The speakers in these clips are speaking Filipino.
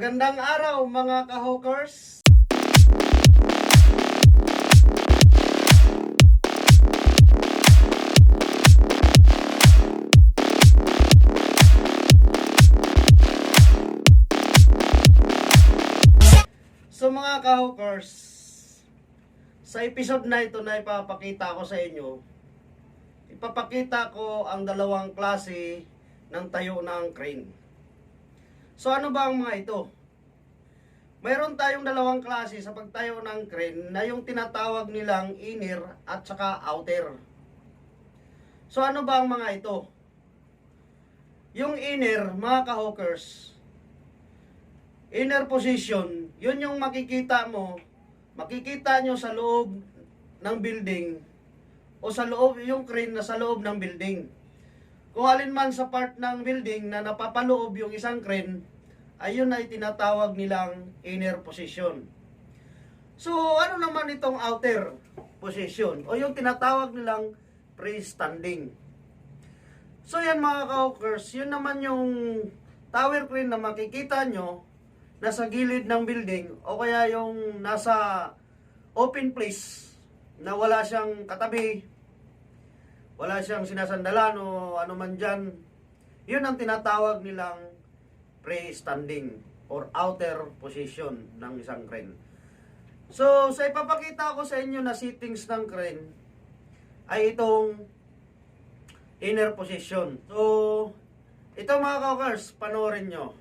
Magandang araw mga ka-hawkers. So mga ka-hawkers, sa episode na ito na ipapakita ko sa inyo, ipapakita ko ang dalawang klase ng tayo ng crane. So ano ba ang mga ito? Mayroon tayong dalawang klase sa pagtayo ng crane na yung tinatawag nilang inner at saka outer. So ano ba ang mga ito? Yung inner, mga ka-hawkers, inner position, yun yung makikita nyo sa loob ng building o sa loob, yung crane na sa loob ng building. Kung alin man sa part ng building na napapaloob yung isang crane, ayun ay tinatawag nilang inner position. So, ano naman itong outer position o yung tinatawag nilang freestanding? So, yan mga ka-hawkers, yun naman yung tower crane na makikita nyo nasa gilid ng building o kaya yung nasa open place na wala siyang katabi, wala siyang sinasandalan o ano man dyan. Yun ang tinatawag nilang freestanding or outer position ng isang crane. So, sa ipapakita ko sa inyo na settings ng crane ay itong inner position. So, ito mga ka-hawkers, panoorin nyo.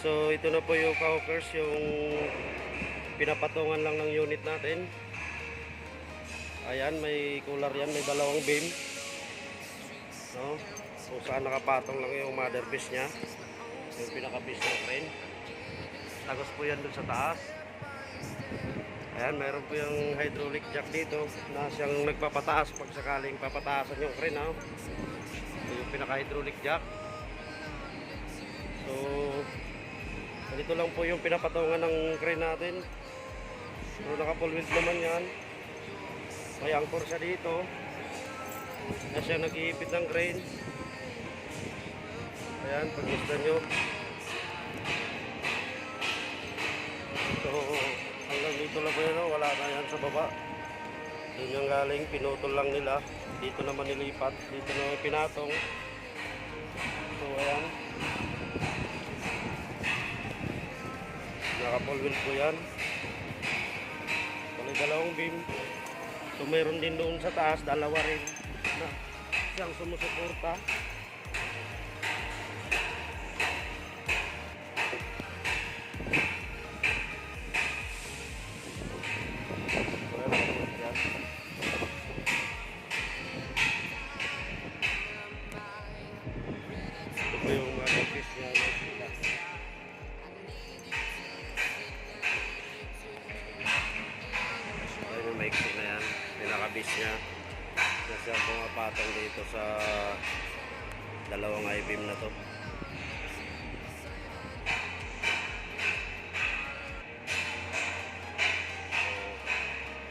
So ito na po yung ka-hawkers, yung pinapatungan lang ng unit natin. Ayan, may cooler yan, may dalawang beam, no? Kung saan nakapatong lang yung mother piece nya, yung pinaka piece ng crane. Tagos po yan dun sa taas. Ayan, mayroon po yung hydraulic jack dito na siyang nagpapataas pag sakaling papataasan yung crane, no? Ito yung pinaka hydraulic jack. So dito lang po yung pinapatungan ng crane natin. So naka full wheel naman yan. May anchor siya dito na siya nag-iipit ng crane. Ayan, pag gusto nyo. So hanggang dito lang po yun, wala na yan sa baba. Doon yung galing, pinutol lang nila. Dito naman nilipat, dito naman pinatong. So ayan, naka full wheel po yan. May dalawang beam. So mayroon din doon sa taas, dalawa rin na siyang sumusuporta. Ito po yung mga piece niya. Maiksi na yan, pinakabis niya na siyang pumapatong dito sa dalawang I-beam na to.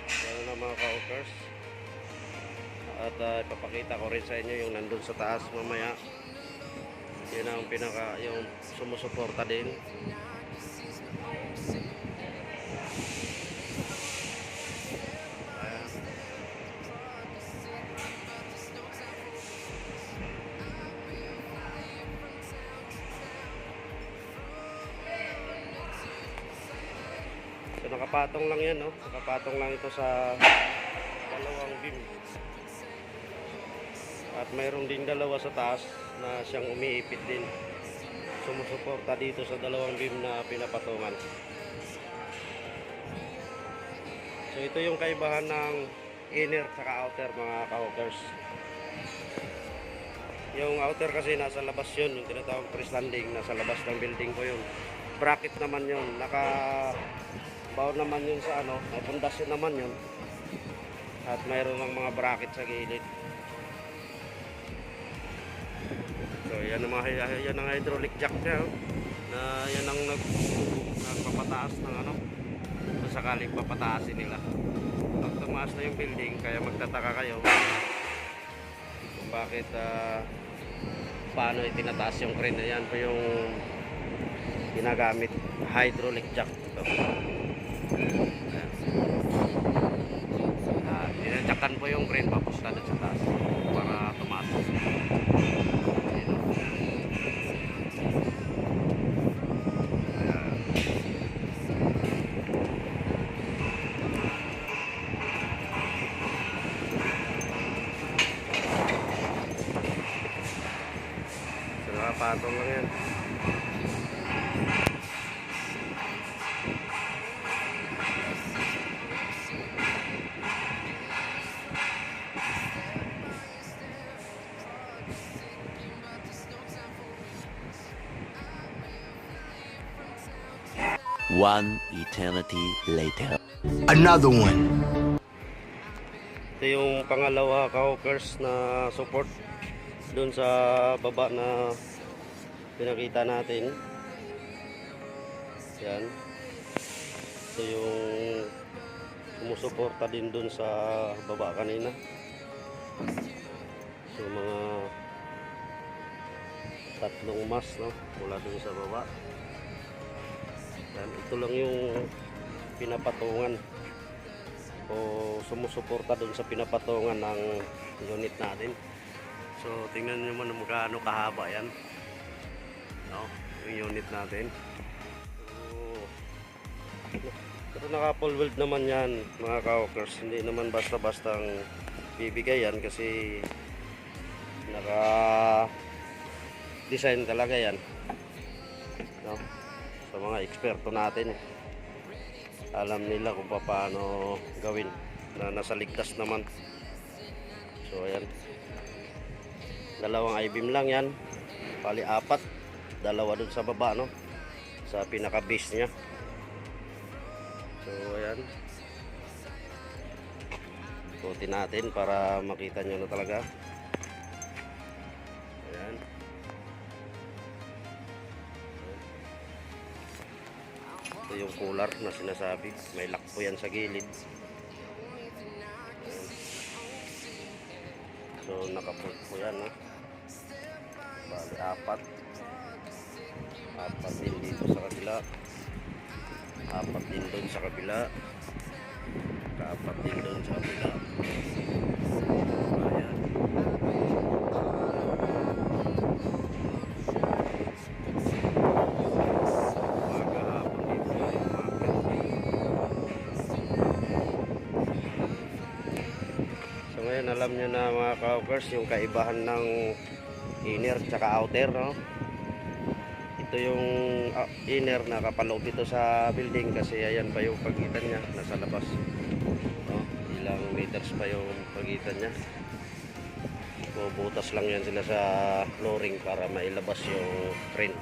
So yan na mga ka-hawkers, at ipapakita ko rin sa inyo yung nandun sa taas mamaya. Yun ang pinaka, yung sumusuporta din. So nakapatong lang yan, no? Nakapatong lang ito sa dalawang beam. At mayroon ding dalawa sa taas na siyang umiipit din. Sumusuporta dito sa dalawang beam na pinapatungan. So ito yung kaibahan ng inner at outer mga ka-hawkers. Yung outer kasi nasa labas yun, yung tinatawag freestanding, nasa labas ng building ko yun. Bracket naman yun, naka-bound naman yun sa ano, may pundasyon naman yun. At mayroon ng mga bracket sa gilid. So yan ang hydraulic jack niya, oh. Na yan ang nagpapataas ng ano, kung sakaling papataasin nila. Pag tumaas na yung building, kaya magtataka kayo kung bakit paano itinataas yung crane na yan. Po yung ginagamit hydraulic jack ito. Dinadyakan po yung crane papunta doon sa taas para tumaas. Patong lang yan. One eternity later. Another one. Ito yung pangalawa ka-hawkers na support doon sa baba na pinakita natin. Yan. Ito yung sumusuporta din doon sa baba kanina. So mga tatlong mas, no, mula doon sa baba. Yan. Ito lang yung pinapatungan o sumusuporta doon sa pinapatungan ng unit natin. So tingnan nyo naman magkano kahaba yan, no, yung unit natin. Pero naka full weld naman yan mga ka-hawkers. Hindi naman basta-bastang bibigay yan kasi naka design talaga yan, no? Sa mga eksperto natin, alam nila kung paano gawin na nasa ligtas naman. So ayan, dalawang I-beam lang yan, bali apat, dalawa dun sa baba, no, sa pinaka base nya. So ayan, ikutin natin para makita nyo na talaga. Ayan, ito yung cooler na sinasabi, may lock po yan sa gilid. Ayan. So nakapult po yan, no? Bali apat din dito sa kabila, apat din doon sa kabila, apat din doon sa kabila. Ayan. Magahapon dito yung market. So ngayon alam nyo na mga ka-hawkers yung kaibahan ng inner tsaka outer, no? Ito yung inner na kapaloob dito sa building kasi ayan pa yung pagitan niya, nasa labas, no? Ilang meters pa yung pagitan niya. So butas lang yan sila sa flooring para mailabas yung crane.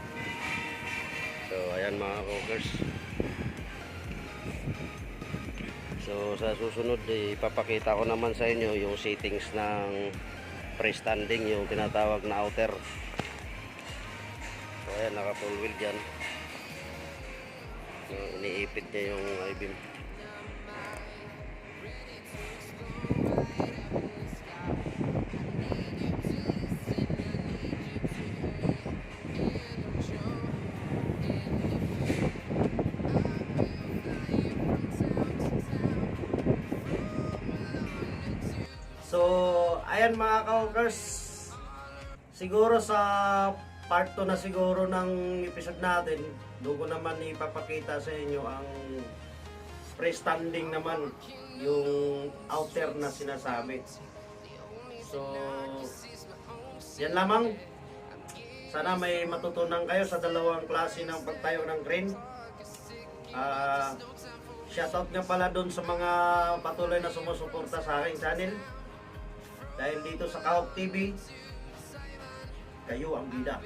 So ayan mga ka-hawkers. So sa susunod ipapakita ko naman sa inyo yung settings ng freestanding, yung tinatawag na outer. So ayan, naka full wheel dyan. Iniipit niya yung I-beam. So ayan mga ka-hawkers, siguro sa part 2 na siguro ng episode natin, doon ko naman ipapakita sa inyo ang freestanding naman, yung outer na sinasabi. So yan lamang, sana may matutunan kayo sa dalawang klase ng pagtayo ng crane. Shoutout nga pala doon sa mga patuloy na sumusuporta sa aking channel. Dahil dito sa Kahawk TV, kayo ang bida.